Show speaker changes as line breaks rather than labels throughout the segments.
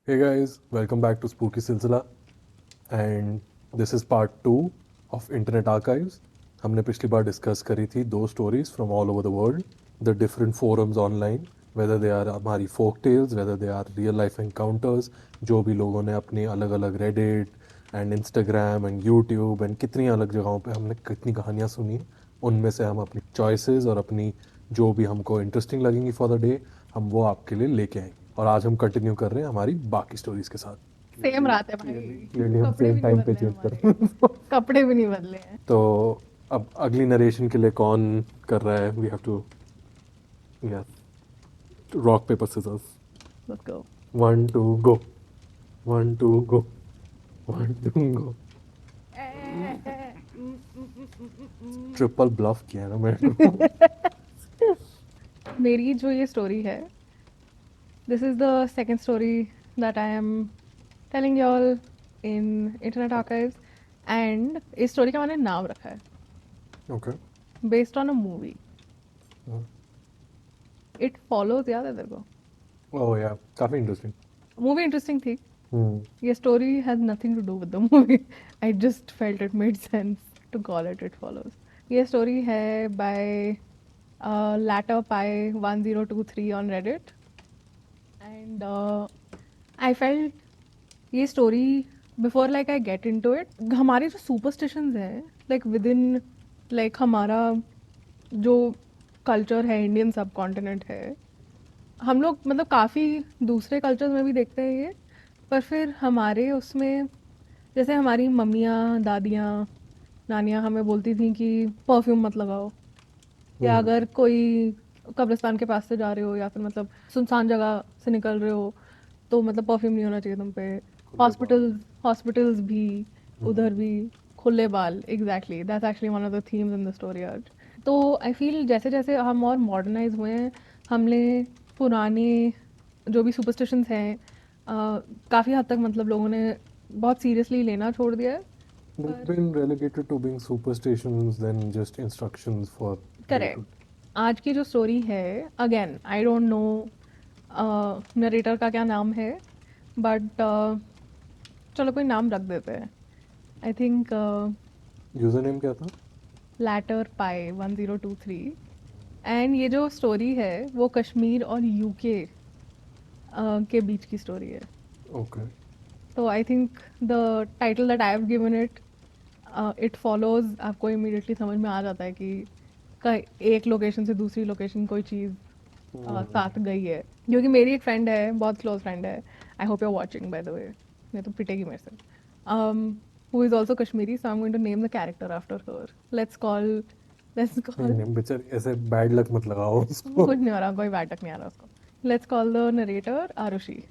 Hey guys, welcome back to Spooky Silsila and this is part 2 of Internet Archives. हमने पिछली बार discuss करी थी दो stories from all over the world, the different forums online, whether they are हमारी folk tales, whether they are real life encounters, जो भी लोगों ने अपनी अलग अलग Reddit and Instagram and YouTube and कितनी अलग जगहों पे हमने कितनी कहानियाँ सुनी, उनमें से हम अपनी चॉइसेस और अपनी जो भी हमको इंटरेस्टिंग लगेंगी फॉर द डे हम वो आपके लिए लेके आएंगे। और आज हम कंटिन्यू कर रहे हैं हमारी बाकी स्टोरीज के साथ।
सेम रात है भाई।
क्लियरली हम
कपड़े
सेम
भी नहीं
टाइम पे
बदले
चेंज कर रहे
हमारे।
हैं।
कपड़े भी नहीं बदले हैं।
तो अब अगली नरेशन के लिए कौन कर रहा है? We have to, yes, rock paper scissors.
Let's go.
1 2 go, 1 2 go, 1 2 go. Triple bluff किया है ना मैंने।
मेरी जो ये स्टोरी है, this is the second story that I am telling you all in internet archives. And इस स्टोरी का मैंने नाम रखा है
okay.
Based on a movie. It Follows, याद है तेरे को?
ओह या, काफी इंटरेस्टिंग।
मूवी इंटरेस्टिंग थी।
हम्म।
ये story has nothing to do with the movie. I just felt it made sense to call it It Follows. ये स्टोरी है बाय latter pi 1023 on Reddit, and I felt ये story before like I get into it, हमारे जो superstitions हैं like with in, like हमारा जो culture है, इंडियन सब कॉन्टिनेंट है, हम लोग मतलब काफ़ी दूसरे कल्चर्स में भी देखते हैं ये। पर फिर हमारे उसमें, जैसे हमारी मम्मियाँ, दादियाँ, नानियाँ हमें बोलती थी कि परफ्यूम मत लगाओ, या अगर कोई कब्रिस्तान के पास से जा रहे हो या फिर मतलब सुनसान जगह से निकल रहे हो तो मतलब परफ्यूम नहीं होना चाहिए तुम पे। हॉस्पिटल्स भी, उधर भी खुले बाल। Exactly, that's actually one of the themes in the story आज। तो आई फील जैसे जैसे हम और मॉडर्नाइज हुए हैं, हमने पुराने जो भी सुपरस्टिशंस हैं काफ़ी हद तक मतलब लोगों ने बहुत सीरियसली लेना छोड़ दिया है।
They've been relegated to being superstitions than just instructions for day to
correct. आज की जो स्टोरी है, again I don't no narrator का क्या नाम है, बट चलो कोई नाम रख देते हैं। आई थिंक
यूजर नेम क्या था?
Letter pi 1023। एंड ये जो स्टोरी है वो कश्मीर और यूके के बीच की स्टोरी है।
ओके।
तो I think the title that I have given it, It follows, आपको इमीडिएटली समझ में आ जाता है कि एक लोकेशन से दूसरी लोकेशन कोई चीज़ साथ गई है। क्योंकि मेरी एक फ्रेंड है, बहुत क्लोज फ्रेंड है, I hope you are watching by the way, नहीं तो पिटेगी मेरे से, who is also Kashmiri, so I am going to name the character after her. Let's call
नहीं बेचारी, ऐसे बैड लक मत लगाओ उसको।
कुछ नहीं हो रहा, कोई बैठक नहीं आ रहा उसको। Let's call the narrator Arushi.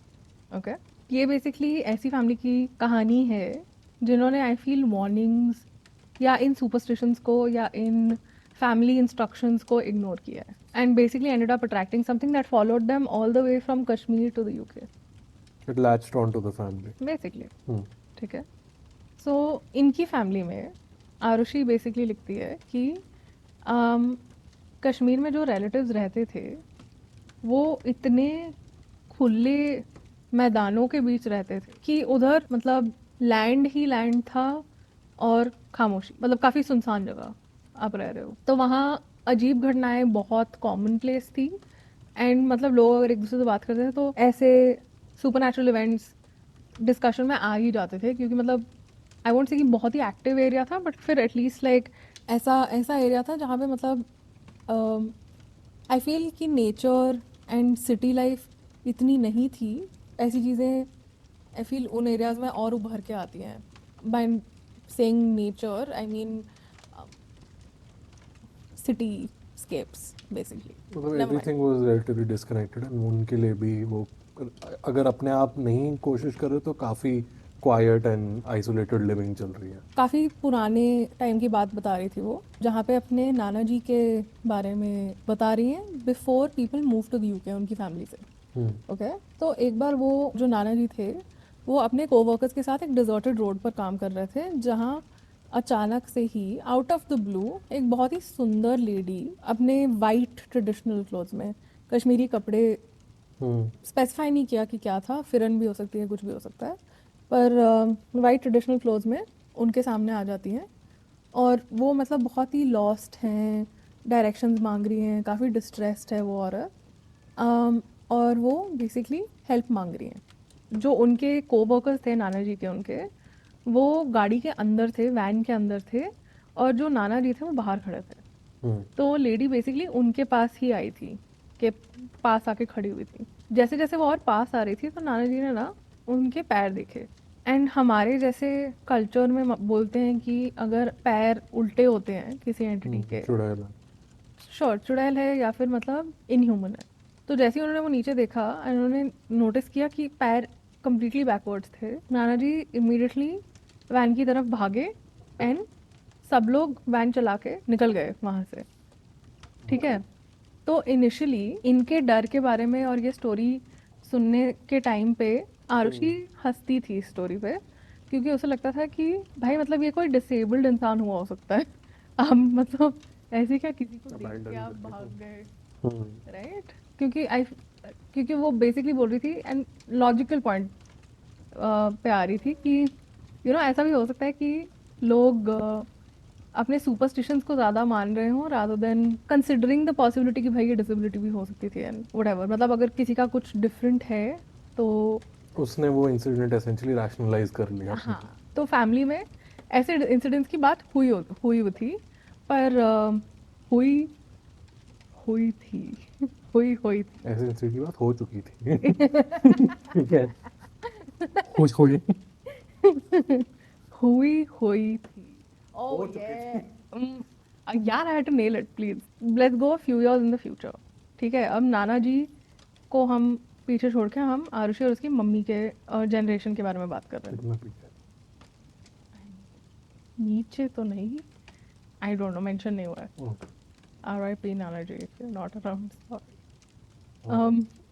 Okay. ये बेसिकली ऐसी फैमिली की कहानी है जिन्होंने आई फील वार्निंग्स या इन सुपरस्टिशंस को या इन फैमिली इंस्ट्रक्शंस को इग्नोर किया है, and basically ended up attracting something that followed them all the way from Kashmir to the UK,
It latched on to the family.
बेसिकली।
Hmm.
ठीक है। सो इनकी फैमिली में आरुषि बेसिकली लिखती है कि um, कश्मीर में जो रिलेटिव्स रहते थे वो इतने खुले मैदानों के बीच रहते थे कि उधर मतलब लैंड ही लैंड था, और खामोशी, मतलब काफ़ी सुनसान जगह आप रह रहे हो। तो वहाँ अजीब घटनाएं बहुत कॉमन प्लेस थी। एंड मतलब लोग अगर एक दूसरे से बात करते थे तो ऐसे सुपर इवेंट्स डिस्कशन में आ ही जाते थे, क्योंकि मतलब आई वोंट से कि बहुत ही एक्टिव एरिया था, बट फिर एटलीस्ट लाइक ऐसा ऐसा एरिया था जहाँ पे मतलब आई फील कि नेचर एंड सिटी लाइफ इतनी नहीं थी। ऐसी चीज़ें आई फील उन एरियाज में और उभर के आती हैं। By saying nature I mean cityscapes basically.
मतलब
never
everything
mind.
Was relatively disconnected and उनके लिए भी वो, अगर अपने आप नहीं कोशिश करे तो काफ़ी क्वाइट एंड आइसोलेटेड लिविंग चल रही है।
काफ़ी पुराने टाइम की बात बता रही थी वो, जहाँ पे अपने नाना जी के बारे में बता रही हैं before people move to the UK उनकी फैमिली से।
हम्म।
ओके। तो एक बार वो जो नाना जी थे वो अपने कोवर्कर्स के साथ एक डिजर्टेड रोड पर काम कर रहे थे, जहाँ अचानक से ही आउट ऑफ द ब्लू एक बहुत ही सुंदर लेडी अपने वाइट ट्रेडिशनल क्लोथ्स में, कश्मीरी कपड़े स्पेसिफाई नहीं किया कि क्या था, फिरन भी हो सकती है, कुछ भी हो सकता है, पर वाइट ट्रेडिशनल क्लोथ्स में उनके सामने आ जाती हैं और वो मतलब बहुत ही लॉस्ट हैं, डायरेक्शंस मांग रही हैं, काफ़ी डिस्ट्रेस्ड है वो औरत। और वो बेसिकली हेल्प मांग रही हैं। जो उनके कोवर्कर्स थे नाना जी के, उनके वो गाड़ी के अंदर थे, वैन के अंदर थे, और जो नाना जी थे वो बाहर खड़े थे। तो वो लेडी बेसिकली उनके पास ही आई थी, के पास आके खड़ी हुई थी। जैसे जैसे वो और पास आ रही थी तो नाना जी ने ना उनके पैर देखे। एंड हमारे जैसे कल्चर में बोलते हैं कि अगर पैर उल्टे होते हैं किसी एंटिटी के,
चुड़ैल है।
श्योर चुड़ैल है या फिर मतलब इनह्यूमन है। तो जैसे ही उन्होंने वो नीचे देखा एंड उन्होंने नोटिस किया कि पैर कंप्लीटली बैकवर्ड्स थे, नाना जी इमीडिएटली वैन की तरफ भागे एंड सब लोग वैन चला के निकल गए वहाँ से। ठीक है। तो इनिशियली इनके डर के बारे में और ये स्टोरी सुनने के टाइम पे आरुषि हंसती थी इस स्टोरी पे, क्योंकि उसे लगता था कि भाई मतलब ये कोई डिसेबल्ड इंसान हुआ हो सकता है। हम मतलब ऐसे क्या किसी को देख के
अबैंडन
आप
करके।
भाग गए,
हम्म।
राइट? क्योंकि वो बेसिकली बोल रही थी एंड लॉजिकल पॉइंट पे आ रही थी कि ऐसा भी हो सकता है कि लोग अपने सुपरस्टिशंस को ज़्यादा मान रहे हों rather than considering the possibility कि भाई ये डिसेबिलिटी भी हो सकती थी एंड व्हाटएवर। मतलब अगर किसी का कुछ डिफरेंट है तो
उसने वो इंसिडेंट एसेंशियली रैशनलाइज कर लिया।
हाँ। तो फैमिली में ऐसे इंसिडेंट्स की बात हुई थी, पर हुई हुई थी हुई
ऐसे इंसिडेंट की बात हो चुकी थी।
थी।
ठीक है। हुई
हुई थी। ओह
हो चुकी
ये
थी।
यार, I had to nail it, please. Let's go few years in the future. ठीक है, अब नाना जी को हम पीछे छोड़ के हम आरुषि और उसकी मम्मी के जनरेशन के बारे में बात कर रहे
कितना पीछे?
हैं। नीचे तो नहीं, आई डोंट नो, मेंशन नहीं हुआ है।
ओके।
R.I.P. नाना जी, if you not around, sorry.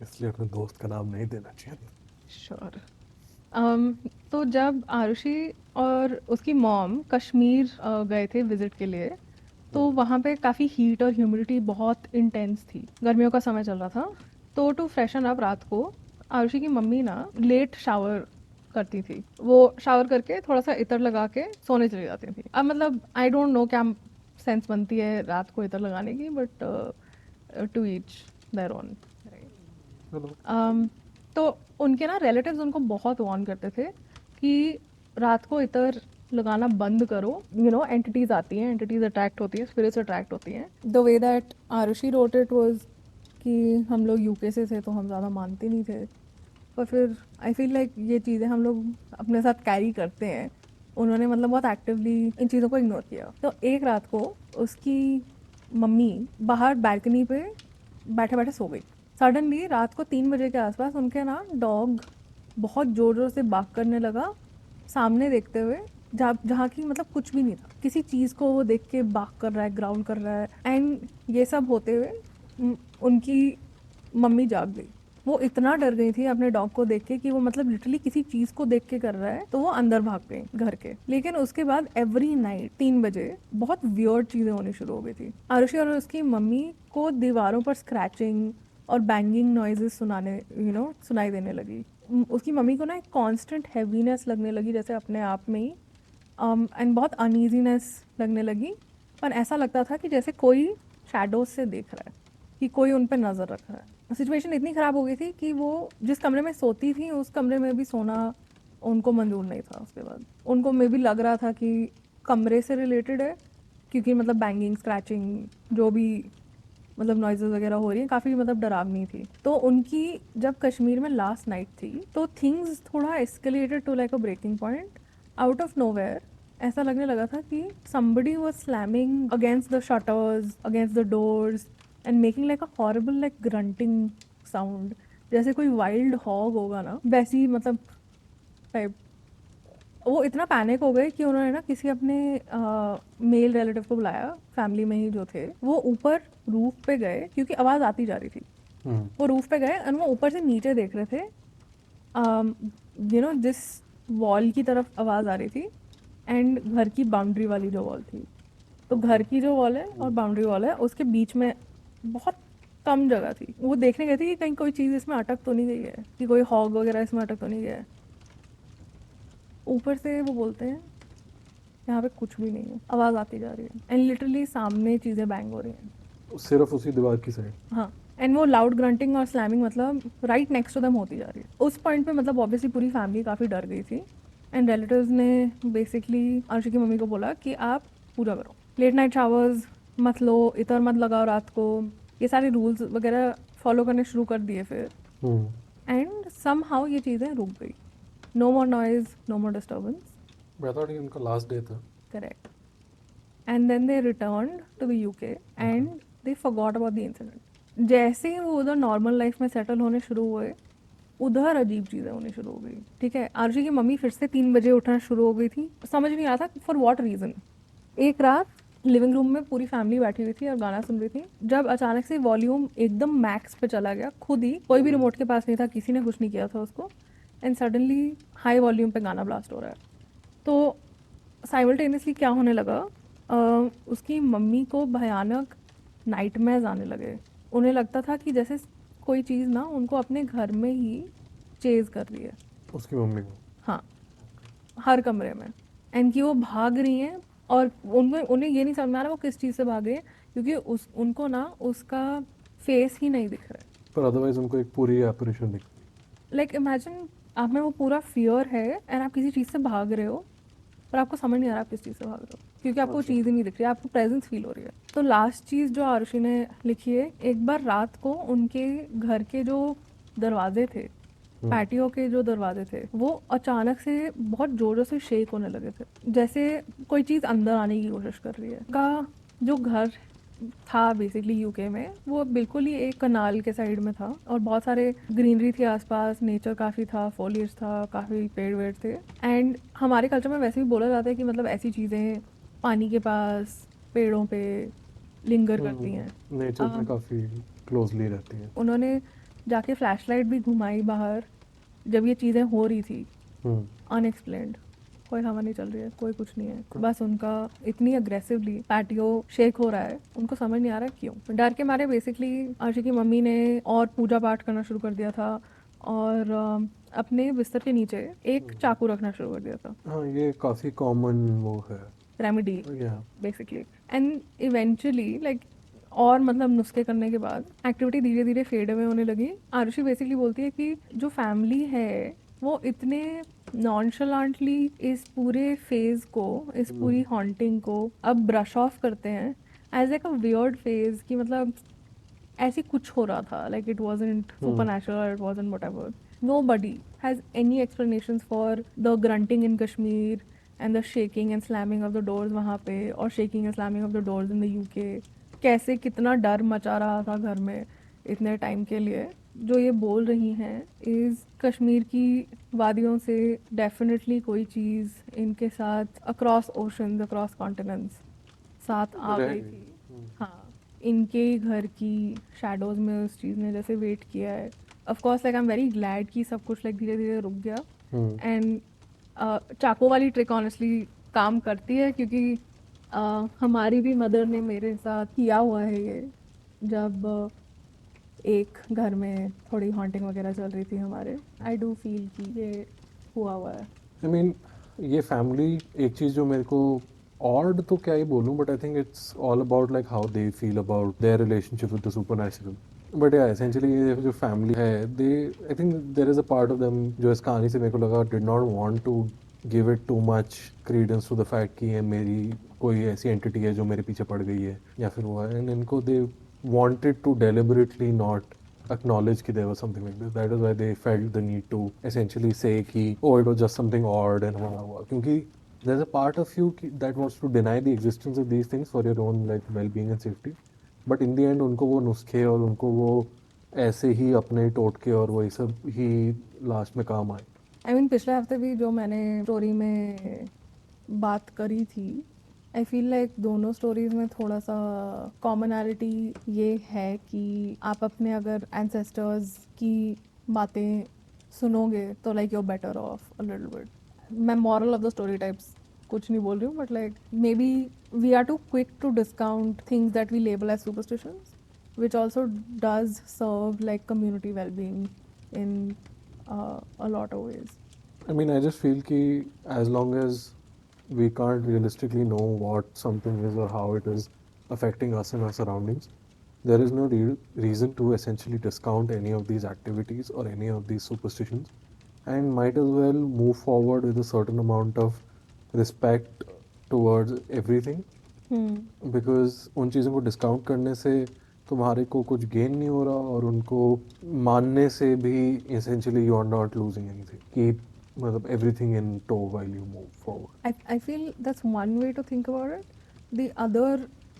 इसलिए अपने दोस्त का नाम नहीं देना चाहिए।
श्योर। तो जब आरुषि और उसकी मॉम कश्मीर गए थे विजिट के लिए, तो वहाँ पे काफ़ी हीट और ह्यूमिडिटी बहुत इंटेंस थी, गर्मियों का समय चल रहा था। तो टू फ्रेशन अप रात को आरुषि की मम्मी ना लेट शावर करती थी। वो शावर करके थोड़ा सा इत्र लगा के सोने चली जाती थी। अब मतलब आई डोंट नो क्या सेंस बनती है रात को इत्र लगाने की, but to each their own.
चलो।
तो उनके ना रिलेटिव्स उनको बहुत वार्न करते थे कि रात को इतर लगाना बंद करो। एंटिटीज आती हैं, एंटिटीज अट्रैक्ट होती हैं, स्पिरिट्स अट्रैक्ट होती हैं। The way that Arushi wrote it was कि हम लोग यूके से थे तो हम ज़्यादा मानते नहीं थे, पर फिर आई फील लाइक ये चीज़ें हम लोग अपने साथ कैरी करते हैं। उन्होंने मतलब बहुत एक्टिवली इन चीज़ों को इग्नोर किया। तो एक रात को उसकी मम्मी बाहर बैल्कनी पे बैठे बैठे सो गई। सडनली रात को 3 बजे के आसपास उनके ना डॉग बहुत जोर जोर से बाक करने लगा, सामने देखते हुए, जहाँ जहाँ की मतलब कुछ भी नहीं था। किसी चीज़ को वो देख के बाक कर रहा है, ग्राउल कर रहा है। एंड ये सब होते हुए उनकी मम्मी जाग गई। वो इतना डर गई थी अपने डॉग को देख के कि वो मतलब लिटरली किसी चीज को देख के कर रहा है, तो वो अंदर भाग गई घर के। लेकिन उसके बाद एवरी नाइट 3 बजे बहुत वियर्ड चीजें होनी शुरू हो गई थी। आरुषि और उसकी मम्मी को दीवारों पर स्क्रैचिंग और बैंगिंग नॉइजेस सुनाई देने लगी। उसकी मम्मी को ना एक कांस्टेंट हैवीनेस लगने लगी, जैसे अपने आप में ही, एंड बहुत अनईजीनेस लगने लगी। पर ऐसा लगता था कि जैसे कोई शैडोज से देख रहा है, कि कोई उन पर नज़र रख रहा है। सिचुएशन इतनी ख़राब हो गई थी कि वो जिस कमरे में सोती थी उस कमरे में भी सोना उनको मंजूर नहीं था। उसके बाद उनको मे भी लग रहा था कि कमरे से रिलेटेड है, क्योंकि मतलब बैंगिंग स्क्रैचिंग जो भी मतलब नॉइजेस वगैरह हो रही हैं काफ़ी मतलब डरावनी थी। तो उनकी जब कश्मीर में लास्ट नाइट थी तो थिंग्स थोड़ा escalated to like a breaking point. Out of nowhere ऐसा लगने लगा था कि somebody was slamming against the shutters, against the doors and making like a horrible like grunting sound, जैसे कोई वाइल्ड हॉग होगा ना वैसी मतलब टाइप। वो इतना पैनिक हो गए कि उन्होंने ना किसी अपने मेल रिलेटिव को बुलाया, फैमिली में ही जो थे। वो ऊपर रूफ पे गए क्योंकि आवाज़ आती जा रही थी। वो रूफ पे गए और वो ऊपर से नीचे देख रहे थे, जिस वॉल की तरफ आवाज़ आ रही थी एंड घर की बाउंड्री वाली जो वॉल थी। तो घर की जो वॉल है और बाउंड्री वॉल है उसके बीच में बहुत कम जगह थी, वो देखने गए थे कि कहीं कोई चीज़ इसमें अटक तो नहीं गई है, कि कोई हॉग वगैरह इसमें अटक तो नहीं गया है। ऊपर से वो बोलते हैं यहाँ पे कुछ भी नहीं है, आवाज़ आती जा रही है एंड लिटरली सामने चीज़ें बैंग हो रही हैं।
सिर्फ उसी दीवार की साइड।
हाँ, एंड वो लाउड ग्रंटिंग और स्लैमिंग मतलब राइट नेक्स्ट टू देम होती जा रही है। उस पॉइंट पे मतलब ऑब्वियसली पूरी फैमिली काफ़ी डर गई थी एंड रिलेटिव्स ने बेसिकली आरुषि की मम्मी को बोला कि आप पूजा करो, लेट नाइट शावर्स मत लो, इतर मत लगाओ रात को, ये सारे रूल्स वगैरह फॉलो करने शुरू कर दिए फिर। एंड सम हाउ ये चीज़ें रुक गई, no more noise, no more disturbance.
मैं थॉट ये उनका लास्ट डे था।
Correct. And then they returned to the UK and they forgot about the incident. जैसे ही वो उधर नॉर्मल लाइफ में सेटल होने शुरू हुए, उधर अजीब चीज़ें होनी शुरू हो गई। ठीक है, आरुषि की मम्मी फिर से 3 बजे उठना शुरू हो गई थी, समझ नहीं आ रहा था फॉर व्हाट रीज़न। एक रात लिविंग रूम में पूरी फैमिली बैठी हुई थी और गाना सुन रही थी, जब अचानक से वॉल्यूम एकदम मैक्स पे चला गया, खुद ही, कोई भी रिमोट के पास नहीं था, किसी ने कुछ नहीं किया था उसको, एंड सडनली हाई वॉल्यूम पे गाना ब्लास्ट हो रहा है। तो साइमल्टेनियसली क्या होने लगा, उसकी मम्मी को भयानक नाइटमेयर्स आने लगे। उन्हें लगता था कि जैसे कोई चीज़ ना उनको अपने घर में ही चेज कर रही है।
उसकी मम्मी को।
हाँ, हर कमरे में, एंड कि वो भाग रही हैं और उनमें उन्हें ये नहीं समझ में आ रहा वो किस चीज़ से भाग रही है, क्योंकि उस उनको ना उसका फेस ही नहीं दिख रहा है।
पर अदरवाइज उनको एक पूरी एपरेशन दिखती
लाइक इमेजिन आप में वो पूरा फियर है एंड आप किसी चीज़ से भाग रहे हो, पर आपको समझ नहीं आ रहा आप किस चीज़ से भाग रहे हो, क्योंकि आपको वो चीज़ ही नहीं दिख रही है, आपको प्रेजेंस फील हो रही है। तो लास्ट चीज़ जो आरुषि ने लिखी है, एक बार रात को उनके घर के जो दरवाजे थे, पैटियो के जो दरवाजे थे, वो अचानक से बहुत जोरों से शेक होने लगे थे, जैसे कोई चीज़ अंदर आने की कोशिश कर रही है। का जो घर था बेसिकली यूके में, वो बिल्कुल ही एक कनाल के साइड में था और बहुत सारे ग्रीनरी थी आसपास, नेचर काफ़ी था, फॉलियज था, काफ़ी पेड़ वेड़ थे। एंड हमारे कल्चर में वैसे भी बोला जाता है कि मतलब ऐसी चीज़ें पानी के पास, पेड़ों पे लिंगर करती हैं।
नेचर से काफ़ी क्लोजली रहती है।
उन्होंने जाके फ्लैशलाइट भी घुमाई बाहर जब ये चीज़ें हो रही थी, अनएक्सप्लेन्ड, कोई हवा नहीं चल रही है, कोई कुछ नहीं है, बस उनका इतनी अग्रेसिवली पैटियो शेक हो रहा है, उनको समझ नहीं आ रहा क्यों। डर के मारे बेसिकली आशी की मम्मी ने और पूजा पाठ करना शुरू कर दिया था और अपने बिस्तर के नीचे एक चाकू रखना शुरू कर दिया था,
हाँ, ये काफ़ी कॉमन वो है।
रेमेडी
या
बेसिकली। एंड इवेंचुअली लाइक और मतलब नुस्खे करने के बाद एक्टिविटी धीरे धीरे फेड अवे होने लगी। आरुषि बेसिकली बोलती है कि जो फैमिली है वो इतने नॉनशलांटली इस पूरे फेज को, इस पूरी हॉन्टिंग को अब ब्रश ऑफ करते हैं as like a weird phase, कि मतलब ऐसी कुछ हो रहा था, लाइक इट वॉजंट सुपरनैचुरल और it wasn't whatever. Nobody has any explanations for the grunting in Kashmir and the shaking and slamming of the doors वहाँ पे, और shaking and slamming of the doors in the UK। कैसे कितना डर मचा रहा था घर में इतने टाइम के लिए। जो ये बोल रही हैं इस कश्मीर की वादियों से डेफिनेटली कोई चीज़ इनके साथ अक्रॉस ओशंस, अक्रॉस कॉन्टिनेंट्स साथ आ गई थी। हाँ, इनके घर की शैडोज में उस चीज़ ने जैसे वेट किया है। Of course like I am very glad कि सब कुछ लाइक धीरे धीरे रुक गया। एंड चाकू वाली ट्रिक ऑनेस्टली काम करती है, क्योंकि हमारी भी मदर ने मेरे साथ किया हुआ है ये, जब एक घर में थोड़ी हॉन्टिंग वगैरह चल रही थी हमारे। आई डू फील कि ये हुआ हुआ है।
आई मीन ये फैमिली एक चीज़ जो मेरे को ऑड तो क्या ही बोलूँ, but I think it's all about like how they feel about their relationship with the supernatural. But yeah essentially ये जो फैमिली है, they I think there is a part of them जो इस कहानी से मेरे को लगा did not want to give it too much credence to the fact कि ये मेरी कोई ऐसी एंटिटी है जो मेरे पीछे पड़ गई है या फिर वो है, एंड इनको दे wanted to deliberately not acknowledge कि there was something like this. That is why they felt the need to essentially say कि oh it was just something odd and हुआ क्योंकि there's a part of you that wants to deny the existence of these things for your own like well-being and safety. But in the end उनको वो नुस्खे और उनको वो ऐसे ही अपने टोटके और वही सब ही लास्ट में काम आए।
आई मीन पिछले हफ्ते भी जो मैंने स्टोरी में बात करी थी, आई फील लाइक दोनों स्टोरीज में थोड़ा सा कॉमनैलिटी ये है कि आप अपने अगर एंसेस्टर्स की बातें सुनोगे तो like you're better off a little bit. मैं moral of the story types कुछ नहीं बोल रही हूँ, but like maybe we are too quick to discount things that we label as superstitions, which also does serve like community well-being in a lot of ways.
I mean, I just feel कि as long as we can't realistically know what something is or how it is affecting us and our surroundings, there is no reason to essentially discount any of these activities or any of these superstitions, and might as well move forward with a certain amount of respect towards everything,
Hmm.
Because उन चीज़ों को discount करने से तुम्हारे को कुछ gain नहीं हो रहा और उनको मानने से भी essentially you are not losing anything. Keep मतलब everything in tow while you move forward.
I feel that's one way to think about it. The other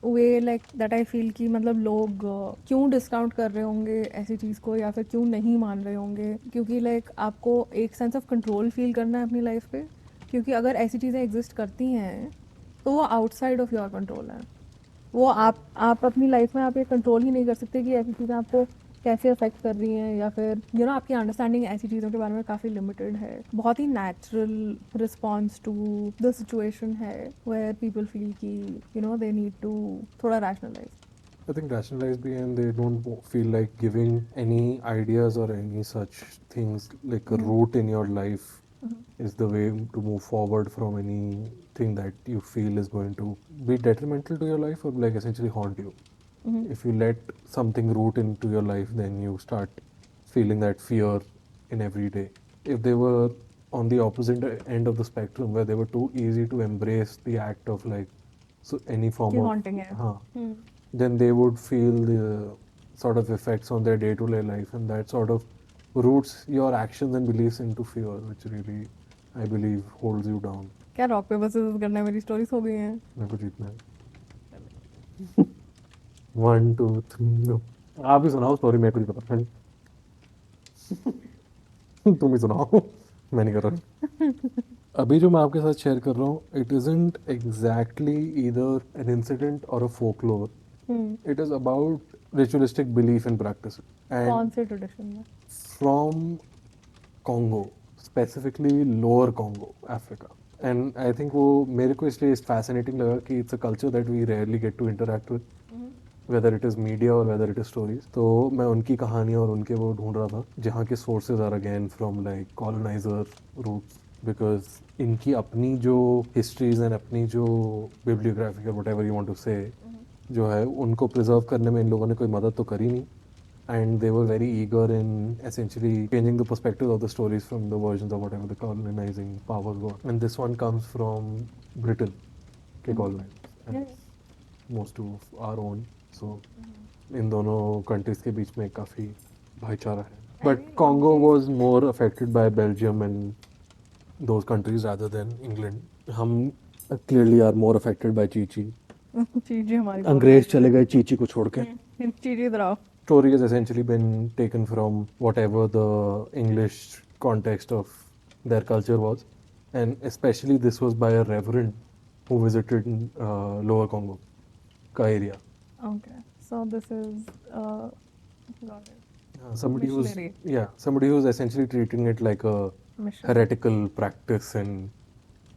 way like that I feel कि मतलब लोग क्यों डिस्काउंट कर रहे होंगे ऐसी चीज़ को या फिर क्यों नहीं मान रहे होंगे, क्योंकि लाइक आपको एक सेंस ऑफ कंट्रोल फील करना है अपनी लाइफ पे, क्योंकि अगर ऐसी चीज़ें एग्जिस्ट करती हैं तो वो आउटसाइड ऑफ योर कंट्रोल है। वो आप अपनी लाइफ में आप ये कंट्रोल ही नहीं कर सकते कि ऐसी चीज़ें आपको कैसे अफेक्ट कर रही हैं, या फिर आपकी अंडरस्टैंडिंग ऐसी चीज़ों के बारे में काफ़ी लिमिटेड है। बहुत ही natural response to the situation है वेयर पीपल फील कि दे नीड टू थोड़ा rationalise.
I think rationalize be and they don't feel like giving any ideas or any such things like a route in your life is the way to move forward from anything that you feel is going to be detrimental to your life or like essentially haunt you. If you let something root into your life, then you start feeling that fear in every day. If they were on the opposite end of the spectrum where they were too easy to embrace the act of like so any form
कि
of
haunting है।
हाँ, then they would feel the sort of effects on their day-to-day life, and that sort of roots your actions and beliefs into fear, which really, I believe, holds you down.
क्या rock paper scissors करना है, मेरी stories हो गई हैं।
मेरे को जीतना है। 1 2 3 go. आप ही सुनाओ स्टोरी, मेरे को नहीं पता। तुम ही सुनाओ, मैं नहीं कर रहा। अभी जो मैं आपके साथ शेयर कर रहा हूँ, it isn't exactly either an incident और a folklore. It is about ritualistic belief in practice
कौन
एंड
से ट्रेडिशन में?
From Congo, specifically lower Congo, Africa. And I think वो मेरे को इसलिए फैसिनेटिंग लगा कि it's a culture that we rarely get to interact with, whether it is media और वेदर इट इज़ स्टोरीज. तो मैं उनकी कहानी और उनके वो ढूंढ रहा था जहाँ के sources are again from like colonizer roots, because इनकी अपनी जो हिस्ट्रीज एंड अपनी जो बिब्लियोग्राफी और व्हाटएवर यू वांट टू से जो है उनको प्रिजर्व करने में इन लोगों ने कोई मदद तो करी नहीं. And they were very eager in essentially changing the perspective of the stories from the versions of whatever the colonizing powers were. And this one comes from Britain, के colonies, and most of our own. So इन दोनों countries के बीच में काफ़ी भाईचारा है. But Congo was more affected by Belgium and those countries rather than England. हम clearly are more affected by Chichi.
चीज़ें हमारी
अंग्रेज चले गए चीची को छोड़ के.
चीज़ें इधर आओ।
Story has essentially been taken from whatever the English context of their culture was, and especially this was by a reverend who visited Lower Congo ka area.
Okay, so this is got it.
Somebody who's
Missionary.
somebody who's essentially treating it like a
Mission.
heretical practice and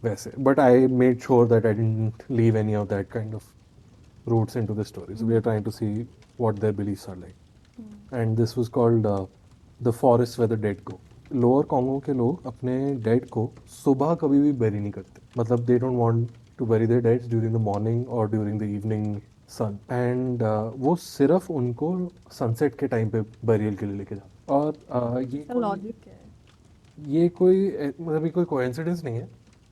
वैसे. But I made sure that I didn't leave any of that kind of roots into the story. So we are trying to see what their beliefs are like. And this was called the forest where the dead go. Lower Congo के लोग अपने dead को सुबह कभी भी बरी नहीं करते. मतलब they don't want to bury their deads during the morning और during the evening sun. And वो सिर्फ उनको सनसेट के टाइम पे बरियल के लिए लेके जाते. और ये
लॉजिक क्या है?
ये कोई मतलब ये कोई कोइंसिडेंस नहीं है.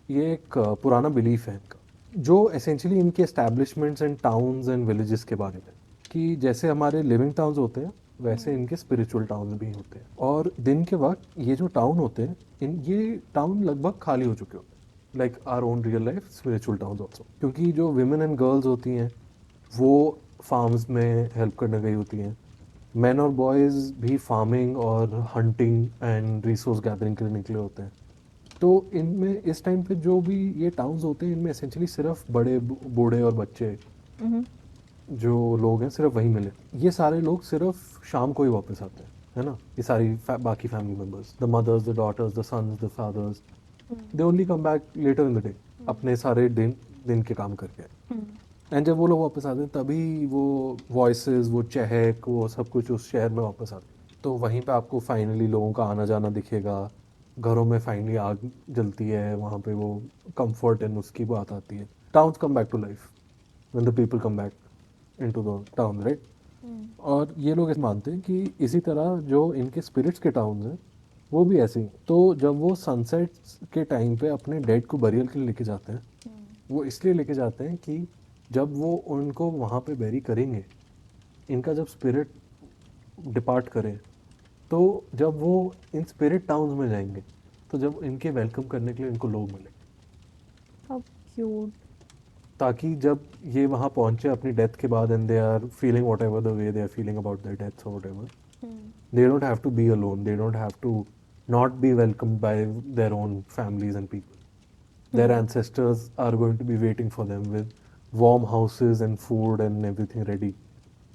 ये एक पुराना बिलीफ है इनका, जो एसेंशियली इनके establishments and towns and villages के बारे में, कि जैसे हमारे लिविंग टाउन्स होते हैं वैसे इनके स्पिरिचुअल टाउन्स भी होते हैं. और दिन के वक्त ये जो टाउन होते हैं ये टाउन लगभग खाली हो चुके होते हैं, like our own real life spiritual towns also. क्योंकि जो विमेन एंड गर्ल्स होती हैं वो फार्म्स में हेल्प करने गई होती हैं. मैन और बॉयज़ भी फार्मिंग और हंटिंग एंड रिसोर्स गैदरिंग के लिए निकले होते हैं. तो इनमें इस टाइम पे जो भी ये टाउन्स होते हैं इनमें एसेंशियली सिर्फ बड़े बूढ़े और बच्चे जो लोग हैं सिर्फ वही मिले. ये सारे लोग सिर्फ शाम को ही वापस आते हैं, है ना. ये सारी बाकी family members, the mothers, the daughters, the sons, the fathers, they only come back later in the day अपने सारे दिन के काम करके. एंड जब वो लोग वापस आते हैं तभी वो वॉइसेस, वो चहक, वो सब कुछ उस शहर में वापस आते हैं। तो वहीं पे आपको फाइनली लोगों का आना जाना दिखेगा, घरों में फाइनली आग जलती है, वहाँ पे वो कंफर्ट एंड उसकी बात आती है। Towns come back to life when the people come back into the town, right. और ये लोग ऐसे मानते हैं कि इसी तरह जो इनके स्पिरिट्स के टाउन्स हैं वो भी ऐसे ही। तो जब वो सनसेट के टाइम पे अपने डेड को बरियल के लिए लेके जाते हैं, वो इसलिए लेके जाते हैं कि जब वो उनको वहाँ पे बेरी करेंगे, इनका जब स्पिरिट डिपार्ट करे, तो जब वो इन स्पिरिट टाउन्स में जाएंगे, तो जब इनके वेलकम करने के लिए इनको लोग मिले,
How cute.
ताकि जब ये वहाँ पहुँचे अपनी डेथ के बाद and they are feeling whatever the way they are feeling about their death और whatever, they don't have to be alone, they don't have to not be welcomed by their own families and people. Their ancestors are going to be waiting for them with warm houses and food and everything ready,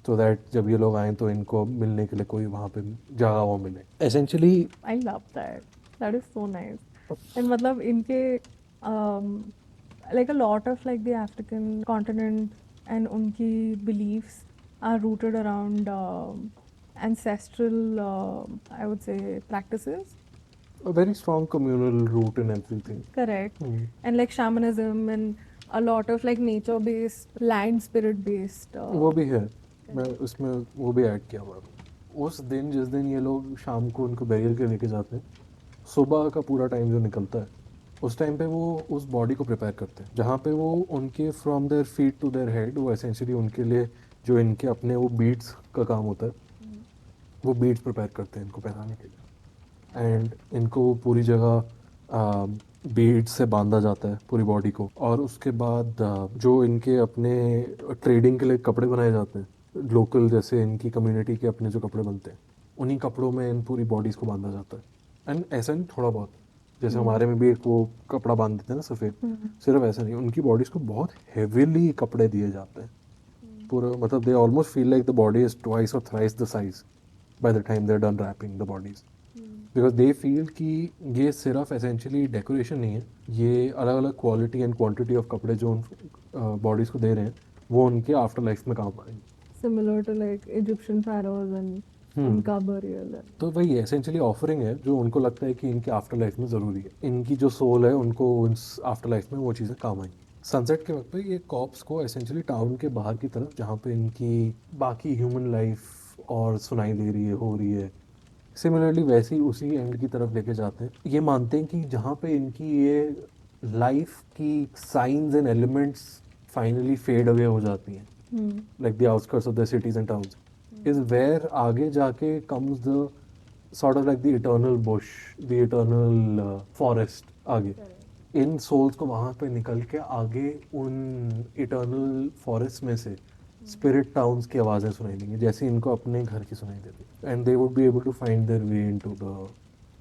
so that जब ये लोग आएं तो इनको मिलने के लिए कोई वहाँ पे जगह वो मिले। Essentially
I love that. That is so nice. And मतलब इनके like a lot of like the African continent and उनकी beliefs are rooted around ancestral I would say practices.
a very strong communal root in everything.
Correct. And like shamanism and a lot of like nature based, land spirit based.
वो भी है, मैं उसमें वो भी add किया हुआ है। उस दिन जिस दिन ये लोग शाम को उनको बैरियर के लेके जाते हैं, सुबह का पूरा टाइम जो निकलता है, उस टाइम पे वो उस बॉडी को प्रिपेयर करते हैं, जहाँ पे वो उनके from their feet to their head, वो एसेंशियली उनके लिए जो इनके अपने वो बीड्स का काम होता है, वो बीड्स प्रिपेयर करते हैं इनको पहनाने के लिए। एंड इनको पूरी जगह बीड्स से बांधा जाता है पूरी बॉडी को, और उसके बाद जो इनके अपने ट्रेडिंग के लिए कपड़े बनाए जाते हैं लोकल, जैसे इनकी कम्युनिटी के अपने जो कपड़े बनते हैं, उन्हीं कपड़ों में इन पूरी बॉडीज़ को बांधा जाता है। एंड ऐसा नहीं, थोड़ा बहुत जैसे हमारे में भी एक वो कपड़ा बांध देते हैं ना सफ़ेद, सिर्फ ऐसा नहीं, उनकी बॉडीज़ को बहुत हेवीली कपड़े दिए जाते हैं पूरा, मतलब they almost feel like the body is twice और thrice the size by the time they are done wrapping the bodies, because they feel कि ये सिर्फ एसेंशियली डेकोरेशन नहीं है, ये अलग अलग क्वालिटी एंड क्वांटिटी ऑफ कपड़े जो उन बॉडीज़ को दे रहे हैं वो उनके आफ्टर लाइफ में काम आएंगे।
Similar to like Egyptian pharaohs and उनका burial.
तो वही एसेंशियली ऑफरिंग है जो उनको लगता है कि इनके आफ्टर लाइफ में ज़रूरी है, इनकी जो सोल है उनको उस आफ्टर लाइफ में वो चीज़ें काम आएंगी। सनसेट के वक्त पे ये कॉप्स को एसेंशियली टाउन के बाहर की तरफ, जहाँ पे इनकी बाकी ह्यूमन लाइफ और सुनाई दे रही है, हो रही है, सिमिलरली वैसे ही उसी एंड की तरफ लेके जाते हैं। ये मानते हैं कि जहाँ पे इनकी ये लाइफ की science and elements finally fade away हो जाती हैं, like the outskirts of the cities and towns, is where आगे जाके comes the sort of like the eternal bush, the eternal forest आगे। इन souls को वहाँ पे निकल के आगे उन eternal forest में से spirit towns की आवाज़ें सुनाई देंगी, जैसे इनको अपने घर की सुनाई देती, and they would be able to find their way into the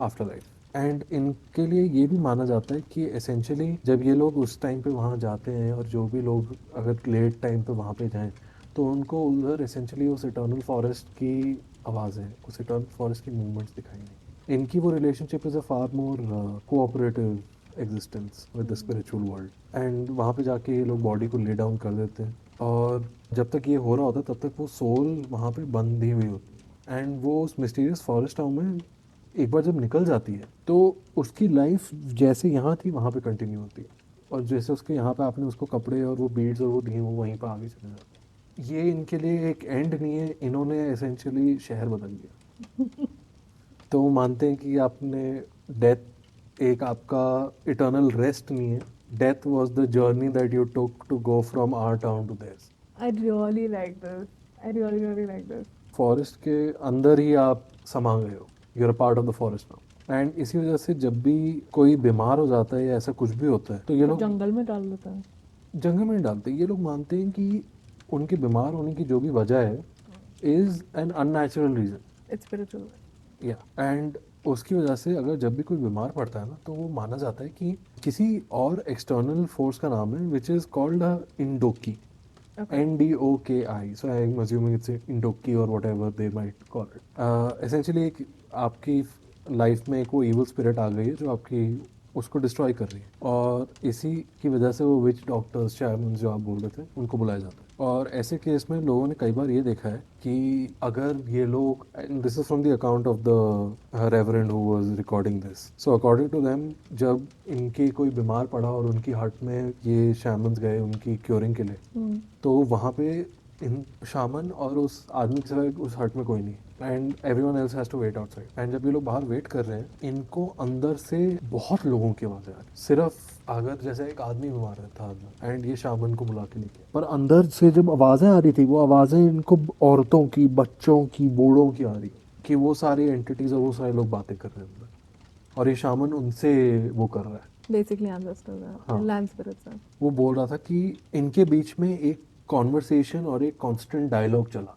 afterlife। And इनके लिए ये भी माना जाता है कि एसेंशियली जब ये लोग उस टाइम पे वहाँ जाते हैं, और जो भी लोग अगर लेट टाइम पे वहाँ पे जाएं, तो उनको उधर एसेंशियली उस इटर्नल फॉरेस्ट की आवाज़ें, उस इटर्नल फॉरेस्ट की मूवमेंट्स दिखाएंगे। इनकी वो relationship is a far more cooperative existence with the spiritual world, and वहाँ पे जाके ये लोग बॉडी को ले डाउन कर देते हैं, और जब तक ये हो रहा होता है तब तक वो सोल वहाँ पे बंधी हुई होती है, एंड वो उस मिस्टीरियस फॉरेस्ट टाउन में एक बार जब निकल जाती है तो उसकी लाइफ जैसे यहाँ थी वहाँ पे कंटिन्यू होती है, और जैसे उसके यहाँ पे आपने उसको कपड़े और वो बीड्स और वो दिए, वो वहीं पे आगे चले जाते हैं। ये इनके लिए एक एंड नहीं है, इन्होंने एसेंशियली शहर बदल दिया। तो वो मानते हैं कि आपने डेथ एक आपका इटर्नल रेस्ट नहीं है, death was the journey that you took to go from our town to theirs.
I really like this. I really like this.
Forest के अंदर ही आप समा गए हो, you are part of the forest now. And इसी वजह से जब भी कोई बीमार हो जाता है या ऐसा कुछ भी होता है, तो ये लोग
जंगल में डाल देता है।
जंगल में डालते हैं। ये लोग मानते हैं कि उनके बीमार होने की जो भी वजह है is an unnatural reason,
It's spiritual.
या एंड उसकी वजह से अगर जब भी कोई बीमार पड़ता है ना, तो वो माना जाता है कि किसी और एक्सटर्नल फोर्स का नाम है which is called Ndoki, NDOKI, so I'm assuming it's Indoki or whatever they might call it. Essentially एक आपकी लाइफ में एक वो evil spirit आ गई है जो आपकी उसको डिस्ट्रॉय कर रही है, और इसी की वजह से वो विच डॉक्टर्स शैमन्स जो आप बोल रहे थे उनको बुलाया जाता है। और ऐसे केस में लोगों ने कई बार ये देखा है कि अगर ये लोग, and this is from the account of the reverend who was recording this, so according to them, जब इनकी कोई बीमार पड़ा और उनकी हट में ये शैमन्स गए उनकी क्योरिंग के लिए, तो वहाँ पे इन शामन और उस आदमी के सिवाय उस हट में कोई नहीं, and everyone else has to wait outside. And जब ये लोग बाहर वेट कर रहे हैं, इनको अंदर से बहुत लोगों की आवाज़ें आ रही, सिर्फ अगर जैसे एक आदमी बीमार है था एंड ये शामन को बुला के लेके, पर अंदर से जब आवाज़ें आ रही थी, वो आवाज़ें इनको औरतों की, बच्चों की, बूढ़ों की आ रही, कि वो सारी एंटिटीज और वो सारे लोग बातें कर रहे हैं अंदर, और ये शामन उनसे वो कर रहा है।
Basically ancestors are
हाँ।
land spirits are.
वो बोल रहा था कि इनके बीच में एक कॉन्वर्सेशन और एक कांस्टेंट डायलॉग चला,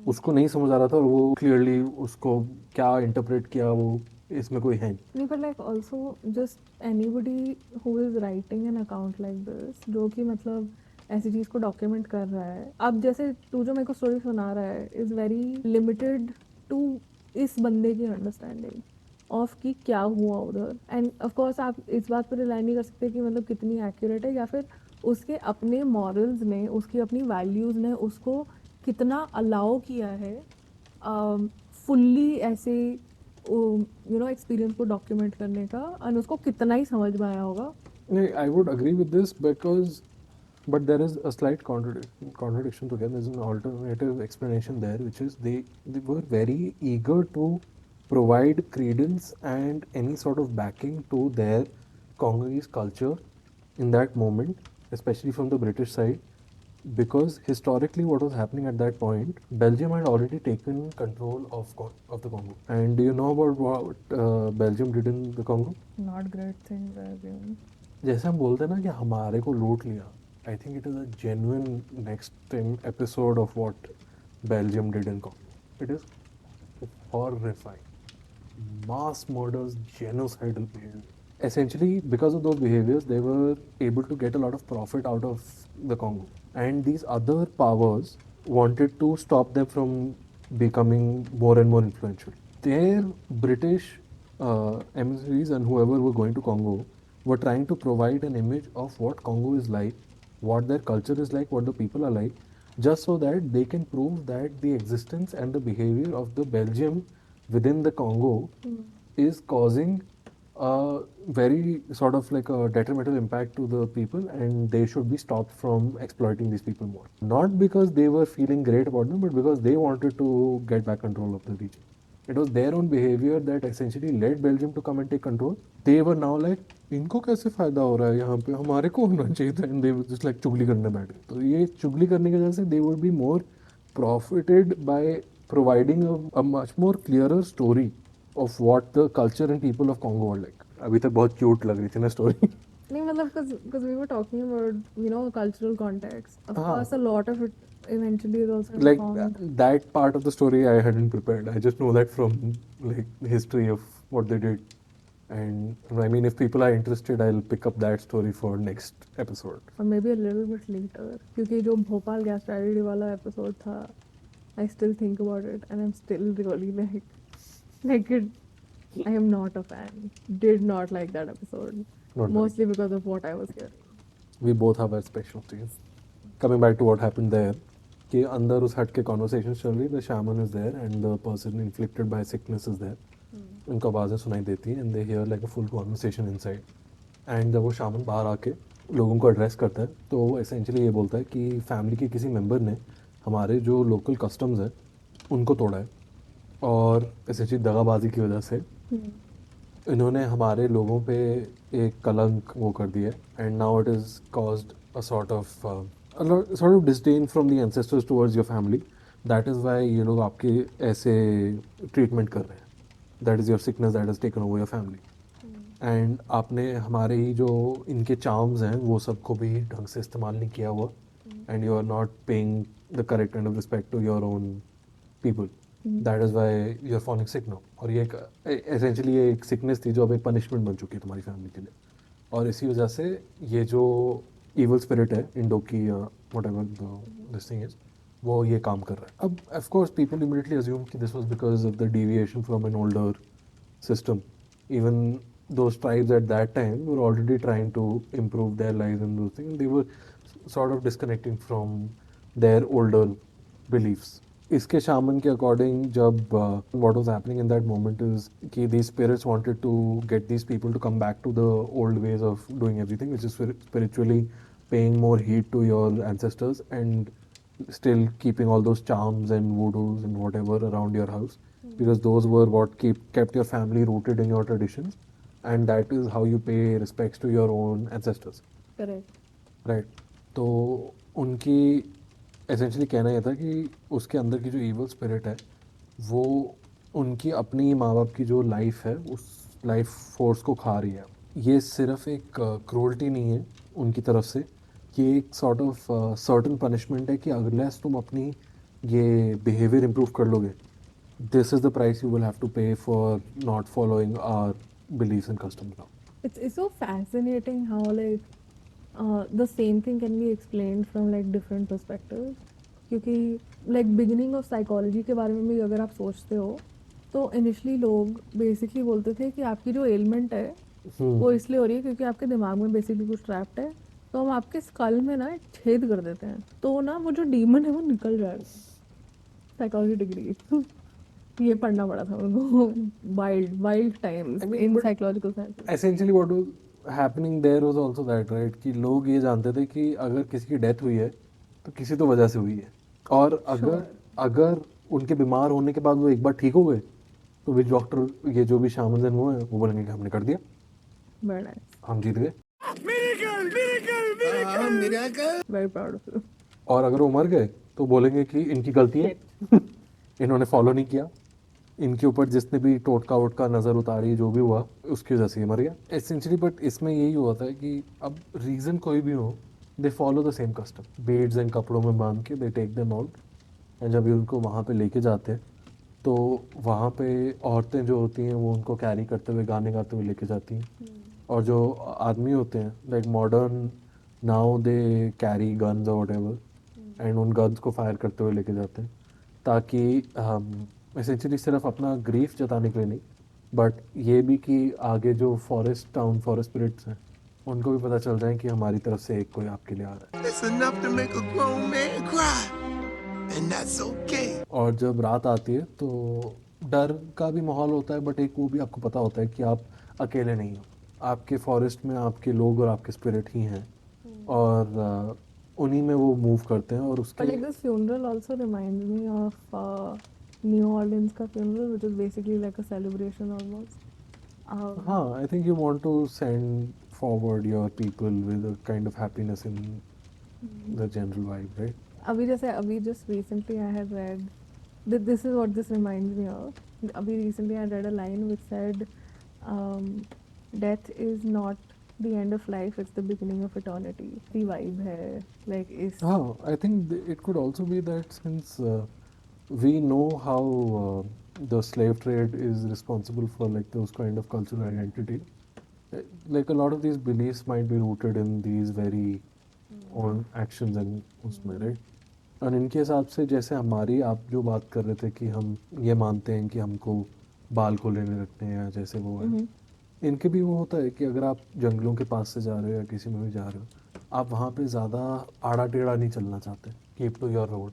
उसको नहीं समझ आ रहा था, और वो क्लियरली उसको क्या इंटरप्रेट किया वो इसमें कोई है नहीं।
नहीं, but like also just anybody who is writing an account like this, जो कि मतलब ऐसी चीज़ को डॉक्यूमेंट कर रहा है, अब जैसे तू जो मेरे को स्टोरी सुना रहा है इज़ वेरी लिमिटेड टू इस बंदे की अंडरस्टैंडिंग ऑफ कि क्या हुआ उधर, एंड ऑफ कोर्स आप इस बात पर रिलाई नहीं कर सकते कि मतलब कितनी एक्यूरेट है, या फिर उसके अपने मॉरल्स ने, उसकी अपनी वैल्यूज़ ने उसको कितना अलाउ किया है फुल्ली ऐसे यू नो एक्सपीरियंस को डॉक्यूमेंट करने का, और उसको कितना ही समझ में आया होगा.
नहीं, I would agree with this because, but there is a slight contradiction to them. There's an alternative explanation there, which is they were very eager to provide credence and any sort of backing to their Congolese culture in that moment, especially from the British side, because historically what was happening at that point, Belgium had already taken control of the Congo. And do you know about what Belgium did in the Congo?
Not great things, I assume.
जैसे हम बोलते हैं ना कि हमारे को लूट लिया, I think it is a genuine next episode of what Belgium did in Congo. It is horrifying mass murders, genocidal behavior. Essentially, because of those behaviors, they were able to get a lot of profit out of the Congo. And these other powers wanted to stop them from becoming more and more influential. Their British emissaries and whoever were going to Congo were trying to provide an image of what Congo is like, what their culture is like, what the people are like, just so that they can prove that the existence and the behavior of the Belgium within the Congo is causing a very sort of like a detrimental impact to the people, and they should be stopped from exploiting these people more. Not because they were feeling great about them, but because they wanted to get back control of the region. It was their own behavior that essentially led Belgium to come and take control. They were now like, इनको कैसे फायदा हो रहा है यहाँ पे, हमारे को होना चाहिए था, and they were just like चुगली करने बैठ गए. तो ये चुगली करने की वजह से they would be more profited by providing a much more clearer story of what the culture and people of Congo are like. अभी तक बहुत क्यूट लग रही थी ना स्टोरी.
नहीं मतलब because we were talking about you know cultural context. Of
हाँ.
course, a lot of it eventually is also
Like
found.
that part of the story I hadn't prepared. I just know that from like history of what they did. And I mean, if people are interested, I'll pick up that story for next episode.
Or maybe a little bit later, क्योंकि जो Bhopal gas tragedy वाला episode था, I still think about it and I'm still really like it. I am not a fan. Did not like that episode.
Not
Mostly because of what I was hearing.
We both have our specialties. Coming back to what happened there, कि अंदर उस हट के conversations चल रही, the shaman is there and the person inflicted by sickness is there. उनको आवाज़ें सुनाई देती हैं and they hear like a full conversation inside. And जब वो शामन बाहर आके लोगों को एड्रेस करता है, तो वो essentially ये बोलता है कि फैमिली के किसी मेंबर ने हमारे जो लोकल कस्टम्स है उनको तोड़ा है, और essentially दगाबाजी की वजह से इन्होंने हमारे लोगों पे एक कलंक वो कर दिया, and now it is caused a sort of disdain from the ancestors towards your family. That is Y ये लोग आपके ऐसे ट्रीटमेंट कर रहे हैं. That is your sickness that has taken over your family. And आपने हमारे ही जो इनके चार्म्स हैं वो सबको भी ढंग से इस्तेमाल नहीं किया हुआ, and you are not paying the correct kind of respect to your own people. That is why you are falling sick now. और ये एसेंशली ये एक सिकनेस थी जो अब एक पनिशमेंट बन चुकी है तुम्हारी फैमिली के लिए, और इसी वजह से ये जो इवल स्पिरिट है Ndoki whatever this thing is, वो ये काम कर रहा है. अब of course people immediately assume कि this was because of the deviation from an older system. Even those tribes at that time were already trying to improve their lives and those things. They were sort of disconnecting from their older beliefs. इसके shaman के according जब what was happening in that moment is कि these spirits wanted to get these people to come back to the old ways of doing everything, which is spiritually paying more heed to your ancestors and still keeping all those charms and voodoos and whatever around your house, because those were what kept your family rooted in your traditions, and that is how you pay respects to your own ancestors.
Correct.
Right. तो उनकी essentially कहना यह था कि उसके अंदर की जो इवल स्पिरिट है वो उनकी अपनी माँ बाप की जो लाइफ है उस लाइफ फोर्स को खा रही है. ये सिर्फ एक क्रूअल्टी नहीं है उनकी तरफ से, ये एक सॉर्ट ऑफ सर्टन पनिशमेंट है कि अगलेस तुम अपनी ये बिहेवियर इम्प्रूव कर लोगे, this is the price you will have to pay for not following our beliefs and customs now.
It's so fascinating how like the same thing can be explained from like different perspectives. क्योंकि like beginning of psychology के बारे में भी अगर आप सोचते हो तो initially लोग basically बोलते थे कि आपकी जो ailment है वो इसलिए हो रही है क्योंकि आपके दिमाग में basically कुछ trapped है, तो हम आपके skull में ना एक छेद कर देते हैं तो ना वो जो demon है वो निकल जाएगा. Psychology degree ये पढ़ना पड़ा था उनको. Wild times
I mean,
in
but-
psychological science.
Essentially what was happening there was also that, right, कि लोग ये जानते थे कि अगर किसी की डेथ हुई है तो किसी तो वजह से हुई है, और अगर उनके बीमार होने के बाद वो एक बार ठीक हो गए तो विच डॉक्टर, ये जो भी शामन हैं वो बोलेंगे कि हमने कर दिया,
Very nice.
हम जीत गए.
Very proud of you.
और अगर वो मर गए तो बोलेंगे कि इनकी गलती है, इन्होंने फॉलो नहीं किया, इनके ऊपर जिसने भी टोटका वोटका नज़र उतारी जो भी हुआ उसकी वजह से ये मर गया एसेंशली. बट इसमें यही हुआ था कि अब रीज़न कोई भी हो, they follow the same custom. Beds and कपड़ों में बांध के they take them out, and जब ये उनको वहाँ पे लेके जाते हैं तो वहाँ पे औरतें जो होती हैं वो उनको कैरी करते हुए गाने गाते हुए लेके जाती हैं, और जो आदमी होते हैं like modern now they carry guns और व्हाटएवर, एंड उन गन्स को फायर करते हुए लेके जाते हैं ताकि एसेंशली सिर्फ अपना ग्रीफ जताने के लिए नहीं, बट ये भी कि आगे जो फॉरेस्ट स्पिरिट्स हैं उनको भी पता चल जाए कि हमारी तरफ से एक कोई आपके लिए आ रहा है.
It's enough to make a grown man cry. And that's okay.
और जब रात आती है तो डर का भी माहौल होता है, बट एक वो भी आपको पता होता है कि आप अकेले नहीं हो, आपके फॉरेस्ट में आपके लोग और आपके स्पिरिट ही हैं, और उन्हीं में वो मूव करते हैं. और
But
उसके
like this funeral also reminds me of New Orleans का funeral, which is basically like a celebration almost.
हाँ, I think you want to send forward your people with a kind of happiness in the general vibe, right?
अभी just recently I had read that this is what this reminds me of. अभी recently I read a line which said, death is not the end of life, it's the beginning of eternity. The vibe है like is
हाँ, I think it could also be that since we know how the slave trade is responsible for like those kind of cultural identity, like a lot of these beliefs might be rooted in these very own actions and उसमें, right? और इनके हिसाब से जैसे हमारी आप जो बात कर रहे थे कि हम ये मानते हैं कि हमको बाल को लेने रखने हैं या जैसे वो है, इनके भी वो होता है कि अगर आप जंगलों के पास से जा रहे हो या किसी में भी जा रहे हो, आप वहाँ पे ज़्यादा आड़ा टेढ़ा नहीं चलना चाहते. Keep to your road,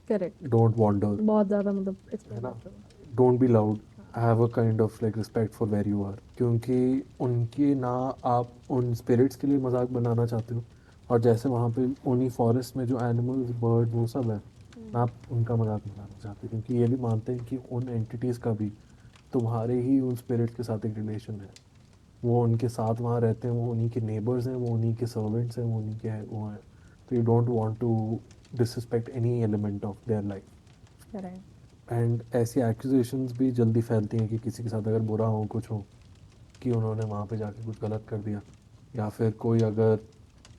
correct.
Don't wander,
बहुत ज़्यादा मतलब
है
explain
ना,
करते हैं.
Don't be loud, have a kind of like respect for where you are, क्योंकि उनकी ना आप उन स्पिरिट्स के लिए मजाक बनाना चाहते हो, और जैसे वहाँ पे उन्हीं फॉरेस्ट में जो एनिमल्स बर्ड वो सब है ना, आप उनका मजाक बनाना चाहते हो, क्योंकि ये भी मानते हैं कि उन एंटिटीज़ का भी तुम्हारे ही उन स्पिरिट्स के साथ एक रिलेशन है. वो उनके साथ वहाँ रहते हैं, वो उन्हीं के नेबर्स हैं, वो उन्हीं के सर्वेंट्स हैं, वो उन्हीं के वो हैं, तो you don't want to disrespect any element of their life.
Correct.
And ऐसी एक्यूजेशंस भी जल्दी फैलती हैं कि किसी के साथ अगर बुरा हो कुछ हो, कि उन्होंने वहाँ पे जाके कुछ गलत कर दिया, या फिर कोई अगर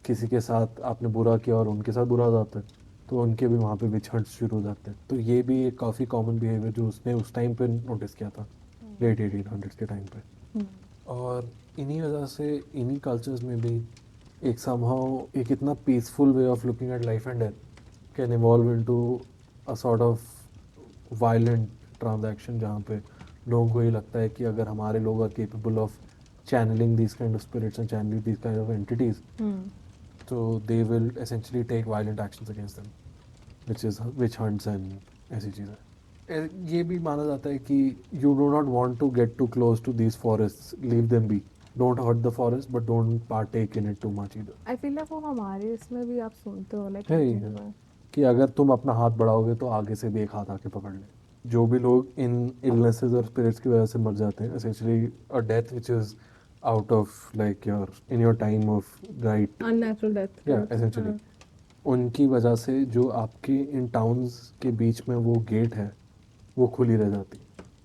किसी के साथ आपने बुरा किया और उनके साथ बुरा हो जाता है तो उनके भी वहाँ पे विच हंट्स शुरू हो जाते हैं. तो ये भी एक काफ़ी कॉमन बिहेवियर जो उसने उस टाइम पे नोटिस किया था, लेट 1800s के टाइम पे. और इन्हीं वजह से इन्हीं कल्चर्स में भी एक समहाउ एक इतना peaceful way of looking at life and death can evolve into a sort of violent transaction, जहाँ पे लोगों को ये लगता है कि अगर हमारे लोग are capable of channeling these kind of spirits and channeling these kind of entities,
Hmm.
so they will essentially take violent actions against them, which is witch hunts and ऐसी चीज़ें। ये भी माना जाता है कि you do not want to get too close to these forests, leave them be. Don't hurt the forest, but don't partake in it too much either.
I feel like वो हमारे इसमें भी आप सुनते हो लाइक
है ही है कि अगर तुम अपना हाथ बढ़ाओगे तो आगे से भी एक हाथ आके पकड़ ले। जो भी लोग इन इलनेसेस और स्पिरिट्स की वजह से मर जाते हैं, essentially a death which is out of like your in your time of right,
unnatural death
या एसेंशियली उनकी वजह से जो आपके इन टाउन्स के बीच में वो गेट है वो खुली रह जाती।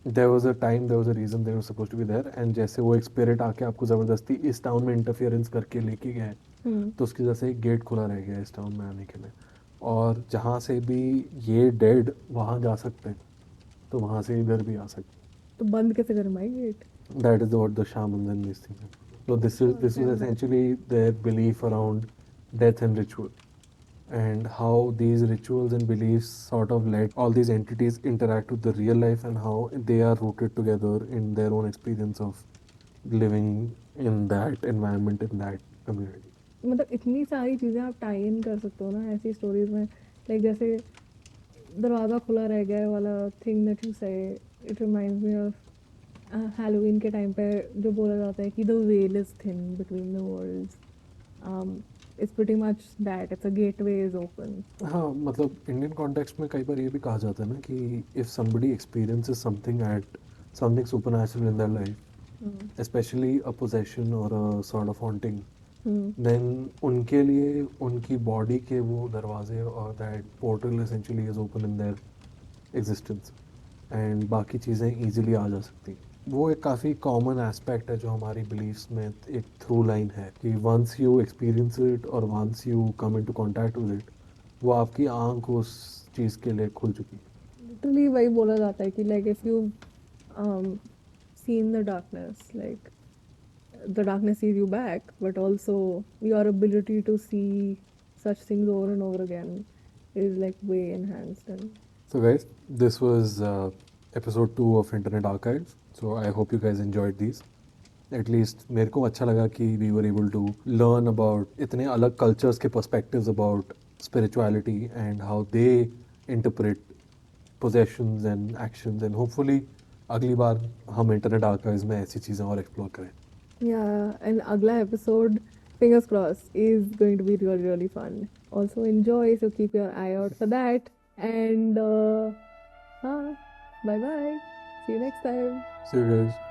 There was a time, there was a reason they were supposed to be there, and जैसे वो एक स्पिरिट आके आपको ज़बरदस्ती इस टाउन में इंटरफियरेंस करके लेके गए, तो उसकी वजह से एक गेट खुला रह गया इस टाउन में आने के लिए, और जहाँ से भी ये डेड वहाँ जा सकते हैं तो वहाँ से इधर भी आ सकते हैं।
तो बंद कैसे करें भाई gate?
That is what the shamans and these things are. So this is essentially their belief around death and ritual, and how these rituals and beliefs sort of let all these entities interact with the real life, and how they are rooted together in their own experience of living in that environment, in that community.
मतलब इतनी सारी चीज़ें आप tie in कर सकते हो ना ऐसी स्टोरीज में, लाइक जैसे दरवाज़ा खुला रह गया वाला thing that you say, it reminds me of Halloween के टाइम पे जो बोला जाता है कि the veil is thin between the worlds, it's pretty much that, it's a gateway is open.
हाँ, मतलब इंडियन कॉन्टेक्स्ट में कई बार ये भी कहा जाता है ना कि if somebody experiences something supernatural in their life, especially a possession or a sort of haunting, then उनके लिए उनकी बॉडी के वो दरवाजे और that portal essentially is open in their existence, and बाकी चीज़ें easily आ जा सकती हैं। वो एक काफ़ी कॉमन एस्पेक्ट है जो हमारी बिलीफ्स में एक थ्रू लाइन है कि वंस यू एक्सपीरियंस इट और once you come into contact with it, वो आपकी आंख उस चीज़ के लिए खुल चुकी है।
लिटरली वही बोला जाता है कि like if you seen the darkness, like the darkness sees you back, but also your ability to see such things over and over again is like way enhanced. And
So guys, this was episode 2 of Internet Archives. So I hope you guys enjoyed these. At least मेरे को अच्छा लगा कि we were able to learn about इतने अलग cultures के perspectives about spirituality and how they interpret possessions and actions, and hopefully अगली बार हम Internet Archives में ऐसी चीज़ें और explore करें।
yeah, and agla episode, fingers crossed, is going to be really really fun. Also enjoy, so keep your eye out for that. And bye bye. See you next time.
See you guys.